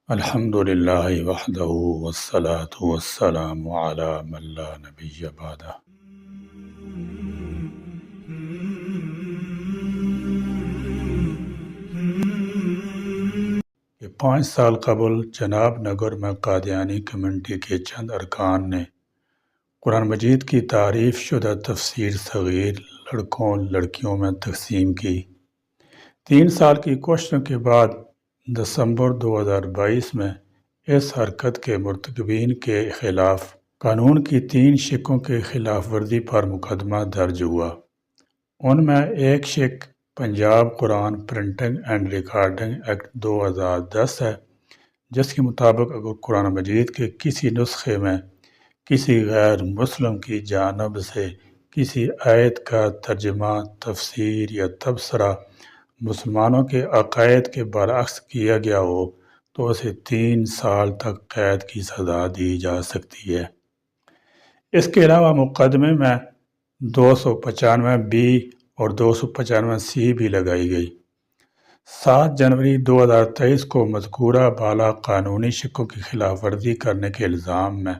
الحمد للہ وحدہ والصلاة والسلام علی من لا نبی بعدہ۔ کہ 5 سال قبل جناب نگر میں قادیانی کمیونٹی کے چند ارکان نے قرآن مجید کی تعریف شدہ تفسیر صغیر لڑکوں لڑکیوں میں تقسیم کی۔ 3 سال کی کوششوں کے بعد دسمبر 2022 میں اس حرکت کے مرتکبین کے خلاف قانون کی 3 شقوں کی خلاف ورزی پر مقدمہ درج ہوا۔ ان میں ایک شق پنجاب قرآن پرنٹنگ اینڈ ریکارڈنگ ایکٹ 2010 ہے، جس کے مطابق اگر قرآن مجید کے کسی نسخے میں کسی غیر مسلم کی جانب سے کسی آیت کا ترجمہ، تفسیر یا تبصرہ مسلمانوں کے عقائد کے برعکس کیا گیا ہو تو اسے 3 سال تک قید کی سزا دی جا سکتی ہے۔ اس کے علاوہ مقدمے میں 295 بی اور 295 سی بھی لگائی گئی۔ 7 جنوری 2023 کو مذکورہ بالا قانونی شقوں کی خلاف ورزی کرنے کے الزام میں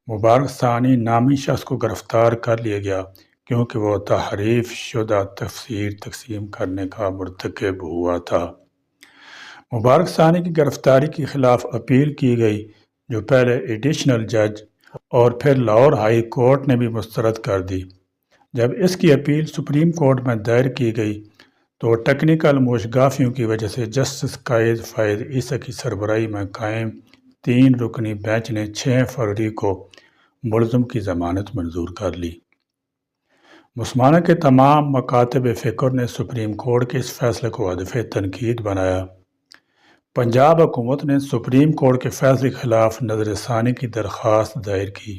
مبارک ثانی نامی شخص کو گرفتار کر لیا گیا، کیونکہ وہ تحریف شدہ تفسیر تقسیم کرنے کا مرتکب ہوا تھا۔ مبارک ثانی کی گرفتاری کے خلاف اپیل کی گئی، جو پہلے ایڈیشنل جج اور پھر لاہور ہائی کورٹ نے بھی مسترد کر دی۔ جب اس کی اپیل سپریم کورٹ میں دائر کی گئی تو ٹیکنیکل موشگافیوں کی وجہ سے جسٹس قائد فائز عیسیٰ کی سربراہی میں قائم 3 رکنی بینچ نے 6 فروری کو ملزم کی ضمانت منظور کر لی۔ مسلمانوں کے تمام مکاتب فکر نے سپریم کورٹ کے اس فیصلے کو ہدف تنقید بنایا۔ پنجاب حکومت نے سپریم کورٹ کے فیصلے کے خلاف نظر ثانی کی درخواست دائر کی،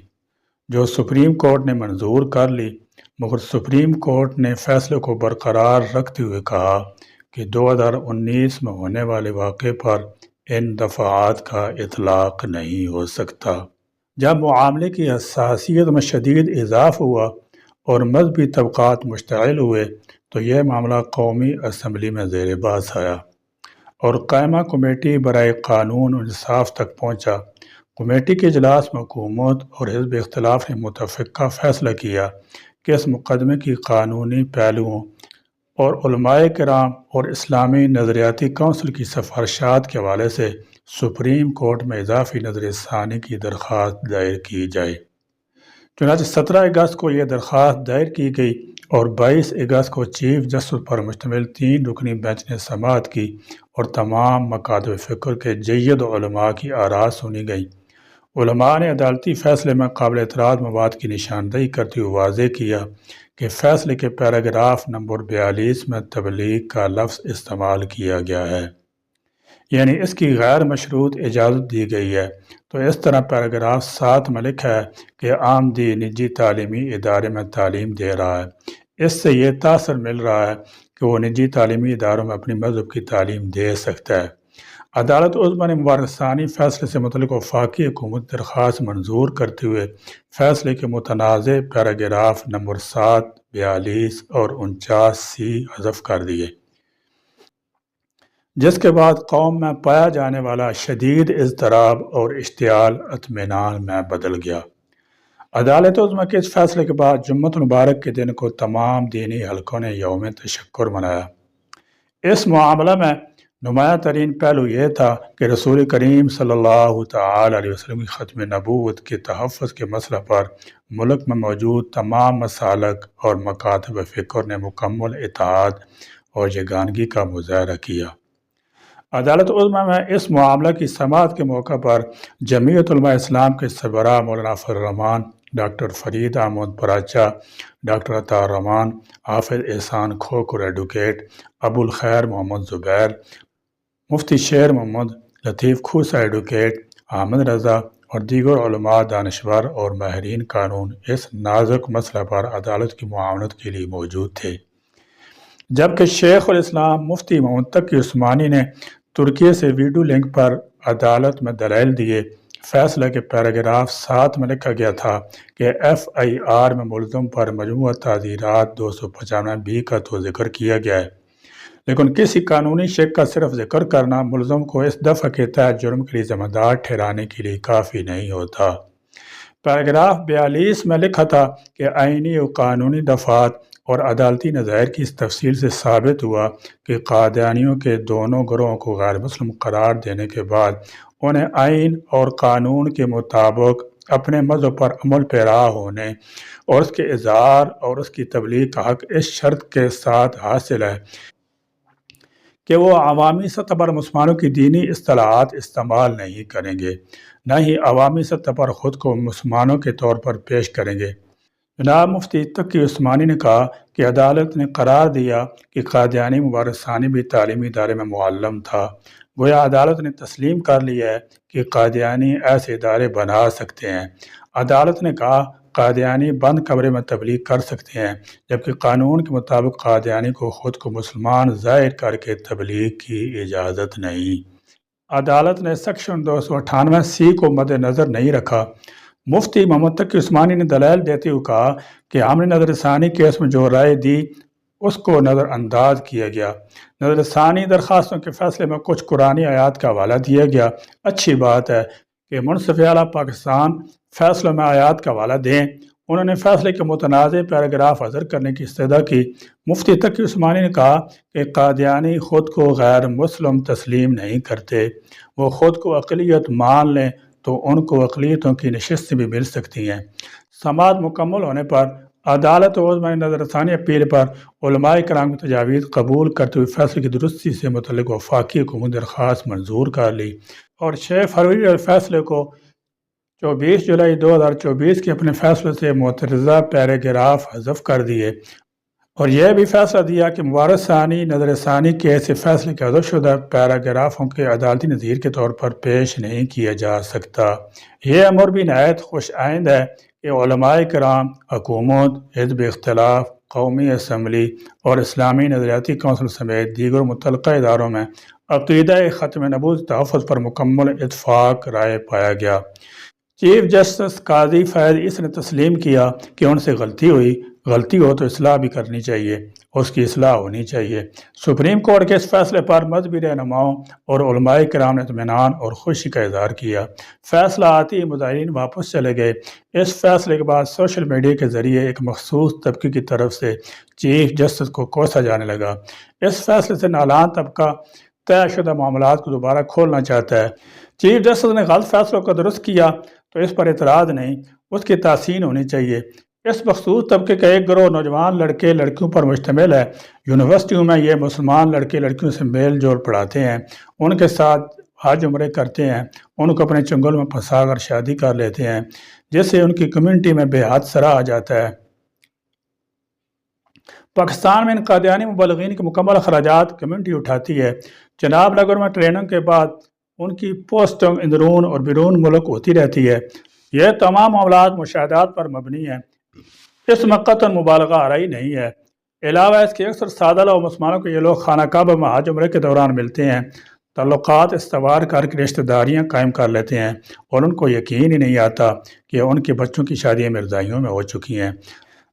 جو سپریم کورٹ نے منظور کر لی، مگر سپریم کورٹ نے فیصلے کو برقرار رکھتے ہوئے کہا کہ 2019 میں ہونے والے واقعے پر ان دفعات کا اطلاق نہیں ہو سکتا۔ جب معاملے کی حساسیت میں شدید اضافہ ہوا اور مذہبی طبقات مشتعل ہوئے تو یہ معاملہ قومی اسمبلی میں زیر بحث آیا اور قائمہ کمیٹی برائے قانون و انصاف تک پہنچا۔ کمیٹی کے اجلاس میں حکومت اور حزب اختلاف نے متفقہ فیصلہ کیا کہ اس مقدمے کی قانونی پہلوؤں اور علماء کرام اور اسلامی نظریاتی کونسل کی سفارشات کے حوالے سے سپریم کورٹ میں اضافی نظر ثانی کی درخواست دائر کی جائے۔ چنانچہ 17 اگست کو یہ درخواست دائر کی گئی اور 22 اگست کو چیف جسٹس پر مشتمل 3 رکنی بینچ نے سماعت کی اور تمام مکاتب فکر کے جید علماء کی آراء سنی گئی۔ علماء نے عدالتی فیصلے میں قابل اعتراض مواد کی نشاندہی کرتے ہوئے واضح کیا کہ فیصلے کے پیراگراف نمبر 42 میں تبلیغ کا لفظ استعمال کیا گیا ہے، یعنی اس کی غیر مشروط اجازت دی گئی ہے، تو اس طرح پیراگراف 7 میں لکھا ہے کہ آمدی نجی تعلیمی ادارے میں تعلیم دے رہا ہے، اس سے یہ تاثر مل رہا ہے کہ وہ نجی تعلیمی اداروں میں اپنی مذہب کی تعلیم دے سکتا ہے۔ عدالت عظمیٰ نے مبارک ثانی فیصلے سے متعلق وفاقی حکومت درخواست منظور کرتے ہوئے فیصلے کے متنازع پیراگراف نمبر 7، 42 اور 49 سی حذف کر دیے، جس کے بعد قوم میں پایا جانے والا شدید اضطراب اور اشتعال اطمینان میں بدل گیا۔ عدالت عظمیٰ کے اس فیصلے کے بعد جمعۃ المبارک کے دن کو تمام دینی حلقوں نے یوم تشکر منایا۔ اس معاملہ میں نمایاں ترین پہلو یہ تھا کہ رسول کریم صلی اللہ تعالی علیہ وسلم کی ختم نبوت کے تحفظ کے مسئلہ پر ملک میں موجود تمام مسالک اور مکاتب فکر نے مکمل اتحاد اور یگانگی کا مظاہرہ کیا۔ عدالت عظمیٰ میں اس معاملہ کی سماعت کے موقع پر جمعیت علماء اسلام کے سربراہ مولانا فضل الرحمان، ڈاکٹر فرید احمد پراچا، ڈاکٹر عطا الرحمان، حافظ احسان کھوکھر ایڈوکیٹ، ابو الخیر محمد زبیر، مفتی شیر محمد لطیف کھوسا ایڈوکیٹ، احمد رضا اور دیگر علماء، دانشور اور ماہرین قانون اس نازک مسئلہ پر عدالت کی معاونت کے لیے موجود تھے، جبکہ شیخ الاسلام مفتی محمد تقی عثمانی نے ترکی سے ویڈیو لنک پر عدالت میں دلائل دیے۔ فیصلہ کے پیراگراف 7 میں لکھا گیا تھا کہ FIR میں ملزم پر مجموعہ تعزیرات 295 بی کا تو ذکر کیا گیا ہے، لیکن کسی قانونی شک کا صرف ذکر کرنا ملزم کو اس دفعہ کے تحت جرم کے لیے ذمہ دار ٹھہرانے کے لیے کافی نہیں ہوتا۔ پیراگراف 42 میں لکھا تھا کہ آئینی و قانونی دفعات اور عدالتی نظائر کی اس تفصیل سے ثابت ہوا کہ قادیانیوں کے دونوں گروہوں کو غیر مسلم قرار دینے کے بعد انہیں آئین اور قانون کے مطابق اپنے مذہب پر عمل پیرا ہونے اور اس کے اظہار اور اس کی تبلیغ کا حق اس شرط کے ساتھ حاصل ہے کہ وہ عوامی سطح پر مسلمانوں کی دینی اصطلاحات استعمال نہیں کریں گے، نہ ہی عوامی سطح پر خود کو مسلمانوں کے طور پر پیش کریں گے۔ جناب مفتی تقی عثمانی نے کہا کہ عدالت نے قرار دیا کہ قادیانی مبارک ثانی بھی تعلیمی ادارے میں معلم تھا۔ گویا عدالت نے تسلیم کر لیا ہے کہ قادیانی ایسے ادارے بنا سکتے ہیں۔ عدالت نے کہا قادیانی بند کمرے میں تبلیغ کر سکتے ہیں، جبکہ قانون کے مطابق قادیانی کو خود کو مسلمان ظاہر کر کے تبلیغ کی اجازت نہیں۔ عدالت نے سیکشن 298C کو مد نظر نہیں رکھا۔ مفتی محمد تقی عثمانی نے دلائل دیتے ہوئے کہا کہ ہم نے نظر ثانی کیس میں جو رائے دی اس کو نظر انداز کیا گیا۔ نظر ثانی درخواستوں کے فیصلے میں کچھ قرآنی آیات کا حوالہ دیا گیا۔ اچھی بات ہے کہ منصف اعلیٰ پاکستان فیصلوں میں آیات کا حوالہ دیں۔ انہوں نے فیصلے کے متنازع پیراگراف حذف کرنے کی استدعا کی۔ مفتی تقی عثمانی نے کہا کہ قادیانی خود کو غیر مسلم تسلیم نہیں کرتے، وہ خود کو اقلیت مان لیں تو ان کو اقلیتوں کی نشستیں بھی مل سکتی ہیں۔ سماعت مکمل ہونے پر عدالت عظمیٰ نے نظر ثانی اپیل پر علماء کرام کی تجاویز قبول کرتے ہوئے فیصلے کی درستی سے متعلق وفاقی حکومت درخواست منظور کر لی اور 6 فروری فیصلے کو 24 جولائی 2024 کے اپنے فیصلے سے معترضہ پیراگراف حذف کر دیے اور یہ بھی فیصلہ دیا کہ مبارک ثانی نظر ثانی کے ایسے فیصلے کے حذف شدہ پیراگرافوں کے عدالتی نظیر کے طور پر پیش نہیں کیا جا سکتا۔ یہ امر بھی نہایت خوش آئند ہے کہ علماء کرام، حکومت، حزب اختلاف، قومی اسمبلی اور اسلامی نظریاتی کونسل سمیت دیگر متعلقہ اداروں میں عقیدہ ختم نبوت تحفظ پر مکمل اتفاق رائے پایا گیا۔ چیف جسٹس قاضی فیض اس نے تسلیم کیا کہ ان سے غلطی ہو تو اصلاح بھی کرنی چاہیے، اس کی اصلاح ہونی چاہیے۔ سپریم کورٹ کے اس فیصلے پر مذہبی رہنماؤں اور علماء کرام نے اطمینان اور خوشی کا اظہار کیا۔ فیصلہ آتی ہی مظاہرین واپس چلے گئے۔ اس فیصلے کے بعد سوشل میڈیا کے ذریعے ایک مخصوص طبقے کی طرف سے چیف جسٹس کو کوسا جانے لگا۔ اس فیصلے سے نالان طبقہ طے شدہ معاملات کو دوبارہ کھولنا چاہتا ہے۔ چیف جسٹس نے غلط فیصلوں کو درست کیا تو اس پر اعتراض نہیں، اس کی تحسین ہونی چاہیے۔ اس مخصوص طبقے کا ایک گروہ نوجوان لڑکے لڑکیوں پر مشتمل ہے۔ یونیورسٹیوں میں یہ مسلمان لڑکے لڑکیوں سے میل جول پڑھاتے ہیں، ان کے ساتھ حج عمرے کرتے ہیں، ان کو اپنے چنگل میں پھنسا کر شادی کر لیتے ہیں، جس سے ان کی کمیونٹی میں بے حد سراہ آ جاتا ہے۔ پاکستان میں ان قادیانی مبلغین کے مکمل اخراجات کمیونٹی اٹھاتی ہے۔ جناب نگر میں ٹریننگ کے بعد ان کی پوسٹنگ اندرون اور بیرون ملک ہوتی رہتی ہے۔ یہ تمام معاملات مشاہدات پر مبنی ہیں، اس میں قطعاً مبالغہ آرائی نہیں ہے۔ علاوہ اس کے اکثر سادہ لو مسلمانوں کو یہ لوگ خانہ کعبہ میں حج عمرے کے دوران ملتے ہیں، تعلقات استوار کر کے رشتہ داریاں قائم کر لیتے ہیں اور ان کو یقین ہی نہیں آتا کہ ان کے بچوں کی شادیاں مرزائیوں میں ہو چکی ہیں۔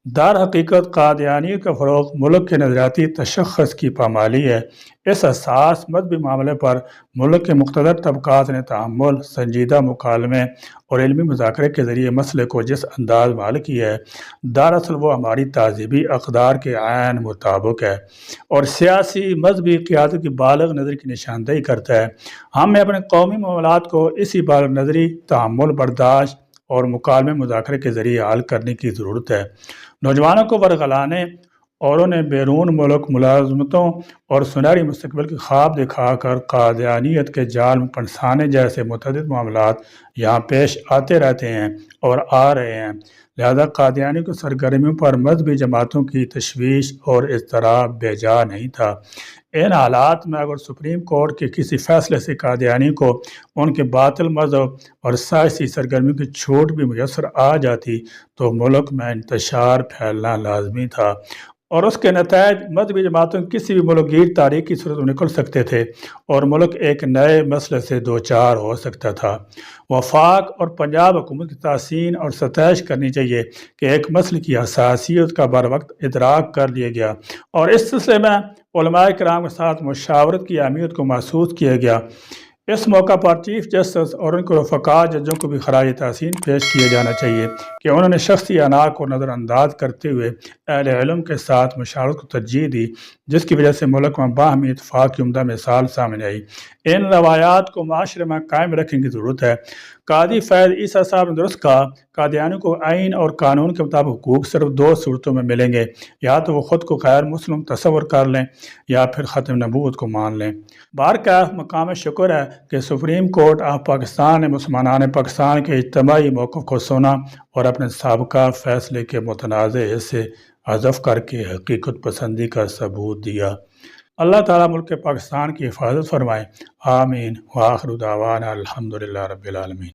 در حقیقت قادیانی کا فروغ ملک کے نظریاتی تشخص کی پامالی ہے۔ اس حساس مذہبی معاملے پر ملک کے مقتدر طبقات نے تحمل، سنجیدہ مکالمے اور علمی مذاکرے کے ذریعے مسئلے کو جس انداز میں حل کیا ہے، دراصل وہ ہماری تہذیبی اقدار کے عین مطابق ہے اور سیاسی مذہبی قیادت کی بالغ نظری کی نشاندہی کرتا ہے۔ ہمیں اپنے قومی معاملات کو اسی بالغ نظری، تحمل، برداشت اور مکالمے مذاکرے کے ذریعے حل کرنے کی ضرورت ہے۔ نوجوانوں کو ورغلانے اور انہیں بیرون ملک ملازمتوں اور سنہری مستقبل کے خواب دکھا کر قادیانیت کے جال میں پھنسانے جیسے متعدد معاملات یہاں پیش آتے رہتے ہیں اور آ رہے ہیں۔ لہذا قادیانی کی سرگرمیوں پر مذہبی جماعتوں کی تشویش اور اضطراب بے جا نہیں تھا۔ ان حالات میں اگر سپریم کورٹ کے کسی فیصلے سے قادیانی کو ان کے باطل مذہب اور سیاسی سرگرمیوں کی چھوٹ بھی میسر آ جاتی تو ملک میں انتشار پھیلنا لازمی تھا اور اس کے نتائج مذہبی جماعتوں کی کسی بھی ملک گیر تاریخ کی صورت میں نکل سکتے تھے اور ملک ایک نئے مسئلے سے دوچار ہو سکتا تھا۔ وفاق اور پنجاب حکومت کی تحسین اور ستائش کرنی چاہیے کہ ایک مسئلے کی حساسیت کا بر وقت ادراک کر لیا گیا اور اس سلسلے میں علماء کرام کے ساتھ مشاورت کی اہمیت کو محسوس کیا گیا۔ اس موقع پر چیف جسٹس اور ان کے رفقا ججوں کو بھی خراج تحسین پیش کیا جانا چاہیے کہ انہوں نے شخصی انا کو نظر انداز کرتے ہوئے اہل علم کے ساتھ مشاورت کو ترجیح دی، جس کی وجہ سے ملک میں باہمی اتفاق کی عمدہ مثال سامنے آئی۔ ان روایات کو معاشرے میں قائم رکھنے کی ضرورت ہے۔ قاضی فیض عیسیٰ صاحب نے درست کہا، قادیانیوں کو آئین اور قانون کے مطابق حقوق صرف دو صورتوں میں ملیں گے، یا تو وہ خود کو غیر مسلم تصور کر لیں یا پھر ختم نبوت کو مان لیں۔ بہرکیف مقام شکر ہے کہ سپریم کورٹ آف پاکستان نے مسلمانان پاکستان کے اجتماعی موقف کو سنا اور اپنے سابقہ فیصلے کے متنازع حصے حذف کر کے حقیقت پسندی کا ثبوت دیا۔ اللہ تعالیٰ ملک پاکستان کی حفاظت فرمائے، آمین۔ وآخر دعوانا الحمدللہ رب العالمین۔